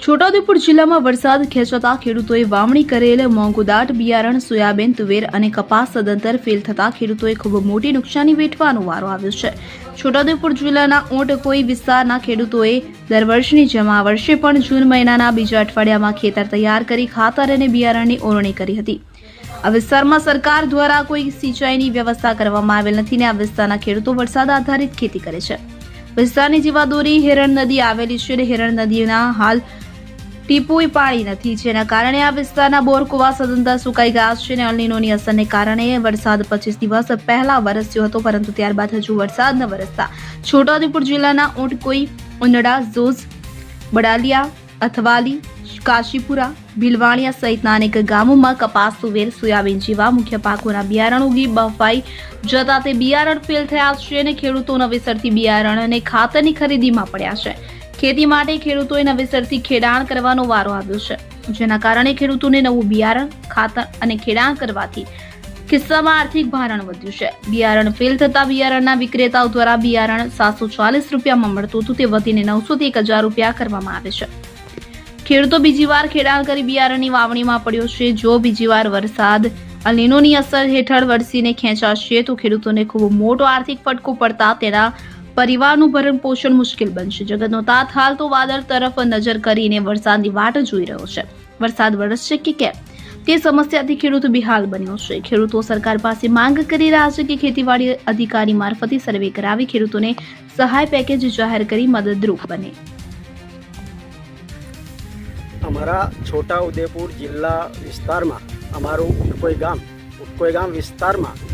છોટાઉદેપુર જિલ્લામાં વરસાદ ખેંચાતા ખેડૂતોએ વાવણી કરેલ મોંઘુદાટ બિયારણ સોયાબીન તુવેર અને કપાસ સદંતર ફેલ થતા ખેડૂતોએ ખૂબ મોટી નુકસાની વેઠવાનો વારો આવ્યો છે। છોટાઉદેપુર જિલ્લાના ઊંટકોઈ વિસ્તારના ખેડૂતોએ દર વર્ષની જેમ આ વર્ષે પણ જૂન મહિનાના બીજા અઠવાડિયામાં ખેતર તૈયાર કરી ખાતર અને બિયારણની ઓરણી કરી હતી। આ વિસ્તારમાં સરકાર દ્વારા કોઈ સિંચાઈની વ્યવસ્થા કરવામાં આવેલ નથી ને આ વિસ્તારના ખેડૂતો વરસાદ આધારિત ખેતી કરે છે। વિસ્તારની જીવાદોરી હેરણ નદી આવેલી છે અને હેરણ નદીના હાલ ટીપુય પાણી નથી, જેના કારણે આ વિસ્તારના બોર કુવા સદંતર સુકાઈ ગયા છે અને અલ નીનોની અસરને કારણે વરસાદ 25 દિવસ પહેલા વરસ્યો હતો, પરંતુ ત્યારબાદ હજુ વરસાદ ન વરસતા છોટાઉદેપુર જિલ્લાના ઊંટકોઈ, ઉંડડા, ઝોઝ, બડાલિયા, અથવાલી, કાશીપુરા, ભીલવાણિયા સહિતના અનેક ગામોમાં કપાસ, તુવેર, સોયાબીન જેવા મુખ્ય પાકોના બિયારણ ઉગી બફાઈ જતા તે બિયારણ ફેલ થયા છે અને ખેડૂતો નવેસરથી બિયારણ અને ખાતરની ખરીદીમાં પડ્યા છે। ખેતી માટે ખેડૂતોએ નવેસરથી ખેડાણ કરવાનો વારો આવ્યો છે, જેના કારણે ખેડૂતોને નવું બિયારણ, ખાતર અને ખેડાણ કરવાથી કિસ્સામાં આર્થિક ભારણ વધ્યું છે। બિયારણ ફેલ થતા બિયારણના વિક્રેતાઓ દ્વારા બિયારણ 740 રૂપિયામાં મળતું હતું તે વધીને 900 થી 1000 રૂપિયા કરવામાં આવે છે। ખેડૂતો બીજી વાર ખેડાણ કરી બિયારણની વાવણીમાં પડ્યો છે। જો બીજી વાર વરસાદ અલ નીનોની અસર હેઠળ વરસીને ખેંચાશે તો ખેડૂતોને ખૂબ મોટો આર્થિક ફટકો પડતા તેના પરિવારનું ભરણ પોષણ મુશ્કેલ બનશે। જગતનો તાત હાલ તો વાદળ તરફ નજર કરીને વરસાદની વાટ જોઈ રહ્યો છે। વરસાદ વરસશે કે કેમ તે સમસ્યાથી ખેડૂતો બેહાલ બન્યો છે। ખેડૂતો સરકાર પાસે માંગ કરી રહ્યા છે કે ખેતીવાડી અધિકારી મારફતે સર્વે કરાવી ખેડૂતોને સહાય પેકેજ જાહેર કરી મદદરૂપ બને। અમારા છોટાઉદેપુર જિલ્લા વિસ્તારમાં અમારું ઉટકોઈ ગામ વિસ્તારમાં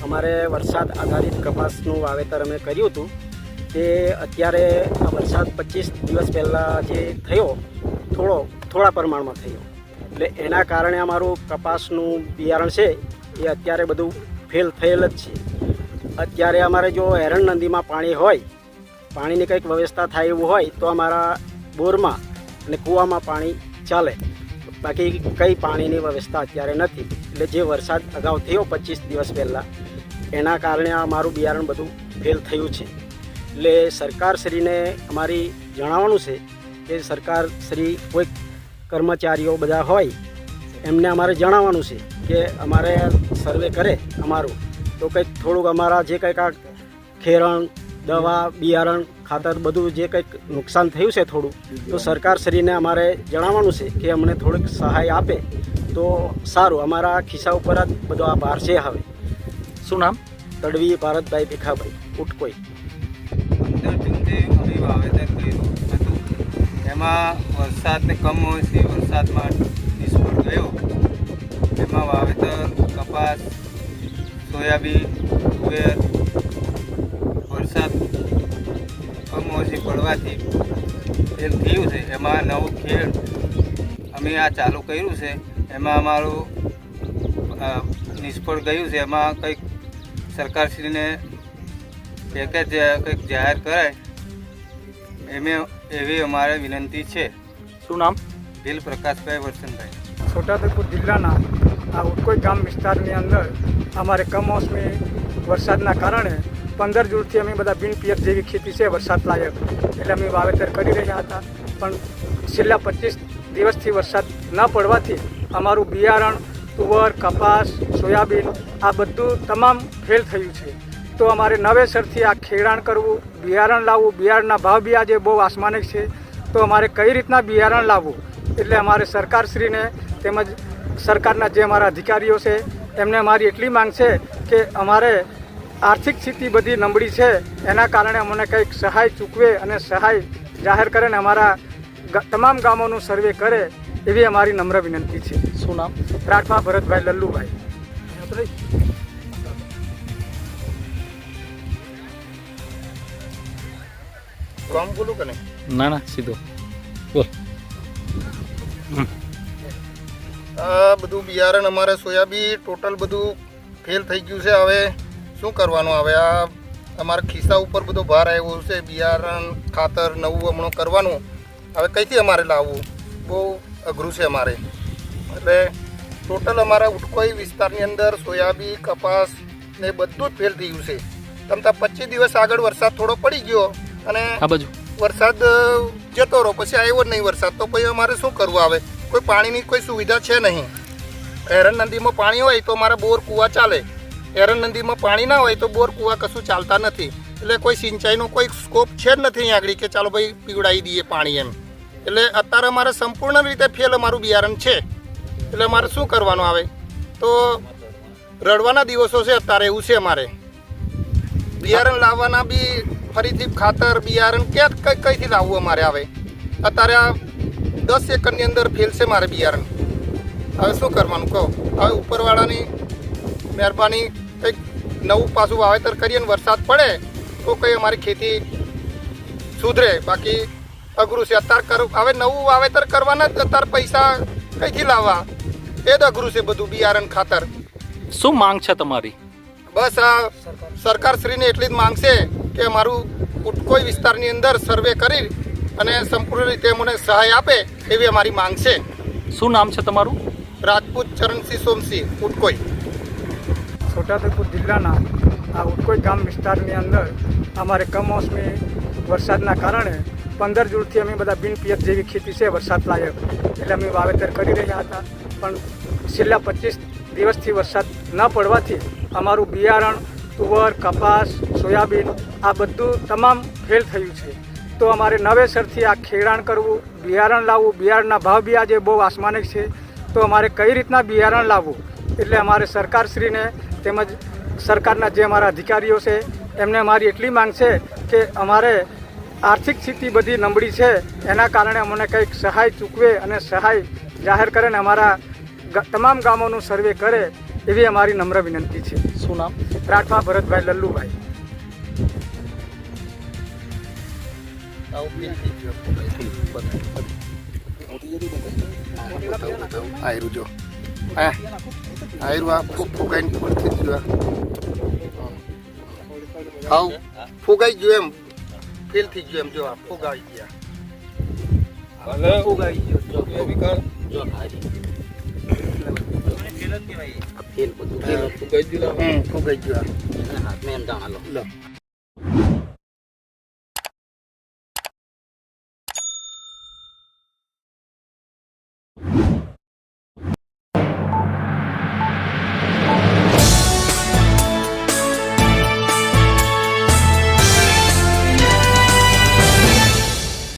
અમારે વરસાદ આધારિત કપાસનું વાવેતર અમે કર્યું હતું। તે અત્યારે આ વરસાદ 25 દિવસ પહેલાં જે થયો થોડા પ્રમાણમાં થયો, એટલે એના કારણે અમારું કપાસનું બિયારણ છે એ અત્યારે બધું ફેલ થયેલ જ છે। અત્યારે અમારે જો હેરણ નદીમાં પાણી હોય, પાણીની કંઈક વ્યવસ્થા થાય એવું હોય તો અમારા બોરમાં અને કૂવામાં પાણી ચાલે, બાકી કંઈ પાણીની વ્યવસ્થા અત્યારે નથી। એટલે જે વરસાદ અગાઉ થયો 25 દિવસ પહેલાં એના કારણે અમારું બિયારણ બધું ફેલ થયું છે। એટલે સરકારશ્રીને અમારી જણાવવાનું છે કે સરકારશ્રી કોઈક કર્મચારીઓ બધા હોય એમને અમારે જણાવવાનું છે કે અમારે સર્વે કરે અમારું તો કંઈક થોડુંક અમારા જે કંઈક આ ખેરણ, દવા, બિયારણ, ખાતર બધું જે કંઈક નુકસાન થયું છે થોડું, તો સરકારશ્રીને અમારે જણાવવાનું છે કે અમને થોડીક સહાય આપે તો સારું। અમારા ખિસ્સા ઉપર જ બધો આ ભાર છે। હવે શું નામ? તડવી ભારતભાઈ ભીખાભાઈ, ઉટકોઈ। 15 જૂનથી અમે વાવેતર કર્યું હતું, એમાં વરસાદને કમોસમી વરસાદમાં નિષ્ફળ ગયો। એમાં વાવેતર કપાસ, સોયાબીન, તુવેર વરસાદ કમોસમી પડવાથી ફેલ થયું છે। એમાં નવું ખેડ અમે આ ચાલુ કર્યું છે, એમાં અમારું નિષ્ફળ ગયું છે। એમાં કંઈક સરકારશ્રીને પેકેજ કંઈક જાહેર કરાય એવી અમારે વિનંતી છે। શું નામ? ભીલ પ્રકાશભાઈ વરસનભાઈ। છોટાઉદેપુર જિલ્લાના આ ઉટકોઈ ગામ વિસ્તારની અંદર અમારે કમોસમી વરસાદના કારણે 15 જૂનથી અમે બધા બિનપિયત જેવી ખેતી છે વરસાદ લાયક, એટલે અમે વાવેતર કરી રહ્યા હતા, પણ છેલ્લા 25 દિવસથી વરસાદ ન પડવાથી અમારું બિયારણ, તુવર, કપાસ, સોયાબીન આ બધું તમામ ફેલ થયું છે। તો અમારે નવેસરથી આ ખેડાણ કરવું, બિયારણ લાવવું, બિયારણના ભાવ બી આજે બહુ આસમાનિક છે, તો અમારે કઈ રીતના બિયારણ લાવવું, એટલે અમારે સરકારશ્રીને તેમજ સરકારના જે અમારા અધિકારીઓ છે એમને અમારી એટલી માંગ છે કે અમારે આર્થિક સ્થિતિ બધી નબળી છે, એના કારણે અમને કંઈક સહાય ચૂકવે અને સહાય જાહેર કરે ને અમારા તમામ ગામોનું સર્વે કરે એવી અમારી નમ્ર વિનંતી છે। શું નામ? રાઠવા ભરતભાઈ લલ્લુભાઈ। કોમ બોલું કે નહીં? ના ના, સીધો બોલ। આ બધું બિયારણ અમારે સોયાબીન ટોટલ બધું ફેલ થઈ ગયું છે। હવે શું કરવાનું? હવે આ અમારા ખિસ્સા ઉપર બધો ભાર આવ્યો છે। બિયારણ, ખાતર નવું હમણાં કરવાનું, હવે કઈથી અમારે લાવવું? બહુ અઘરું છે અમારે। એટલે ટોટલ અમારા ઉટકોઈ વિસ્તારની અંદર સોયાબીન, કપાસ ને બધું જ ફેલ થયું છે। તમતા 25 દિવસ આગળ વરસાદ થોડો પડી ગયો અને આ બાજુ વરસાદ જતો રહો, પછી આવ્યો જ નહીં વરસાદ, તો પછી અમારે શું કરવું આવે? કોઈ પાણીની કોઈ સુવિધા છે નહીં. એરન નદીમાં પાણી હોય તો અમારા બોર કૂવા ચાલે, એરન નદીમાં પાણી ના હોય તો બોર કૂવા કશું ચાલતા નથી. એટલે કોઈ સિંચાઈનો કોઈ સ્કોપ છે જ નથી અહીં આગળ કે ચાલો ભાઈ પીવડાવી દઈએ પાણી એમ. એટલે અત્યારે અમારે સંપૂર્ણ રીતે ફેલ અમારું બિયારણ છે. એટલે અમારે શું કરવાનું આવે? તો રડવાના દિવસો છે અત્યારે, એવું છે અમારે. બિયારણ લાવવાના બી ફરીથી ખાતર બિયારણ કઈથી લાવવું અમારે આવે? અત્યારે આ 10 એકરની અંદર ફેલ છે મારે બિયારણ. હવે શું કરવાનું કહો? હવે ઉપરવાળાની મહેરબાની કંઈક નવું પાછું વાવેતર કરીએ ને વરસાદ પડે તો કંઈ અમારી ખેતી સુધરે. બાકી અઘરું છે અત્યારે. હવે નવું વાવેતર કરવાના જ અત્યારે પૈસા કઈથી લાવવા? એ જ અઘરું છે બધું, બિયારણ ખાતર. શું માંગ છે તમારી? બસ આ સરકારશ્રીને એટલી જ માંગ છે કે અમારું ઉટકોઈ વિસ્તારની અંદર સર્વે કરી અને સંપૂર્ણ રીતે અમને સહાય આપે એવી અમારી માંગ છે. શું નામ છે તમારું? રાજપૂત ચરણસિંહ સોમસિંહ, ઉટકોઈ. છોટાઉદેપુર જિલ્લાના આ ઉટકોઈ ગામ વિસ્તારની અંદર અમારે કમોસમી વરસાદના કારણે 15 જૂનથી અમે બધા બિનપિયત જેવી ખેતી છે વરસાદ લાયક, એટલે અમે વાવેતર કરી રહ્યા હતા. પણ છેલ્લા 25 દિવસથી વરસાદ ન પડવાથી અમારું બિયારણ, તુવર, કપાસ, સોયાબીન આ બધું તમામ ફેલ થયું છે. તો અમારે નવેસરથી આ ખેડાણ કરવું, બિયારણ લાવવું, બિયારણના ભાવ બી આજે બહુ આસમાનિક છે. તો અમારે કઈ રીતના બિયારણ લાવવું, એટલે અમારે સરકારશ્રીને તેમજ સરકારના જે અમારા અધિકારીઓ છે એમને અમારી એટલી માંગ છે કે અમારે આર્થિક સ્થિતિ બધી નબળી છે, એના કારણે અમને કંઈક સહાય ચૂકવે અને સહાય જાહેર કરે ને અમારા તમામ ગામોનું સર્વે કરે એવી અમારી નમ્ર વિનંતી છે. શું નામ? રાઠવા ભરતભાઈ લલ્લુભાઈ. આયરું જો આયરું આ ફૂગાઈને પડતી જ જો આવ ફૂગાઈ ગયું એમ, ફેલ થઈ ગયું એમ. જો આ ફૂગાઈ ગયા, ફૂગાઈ ગયો ફૂગાઈ ગયું.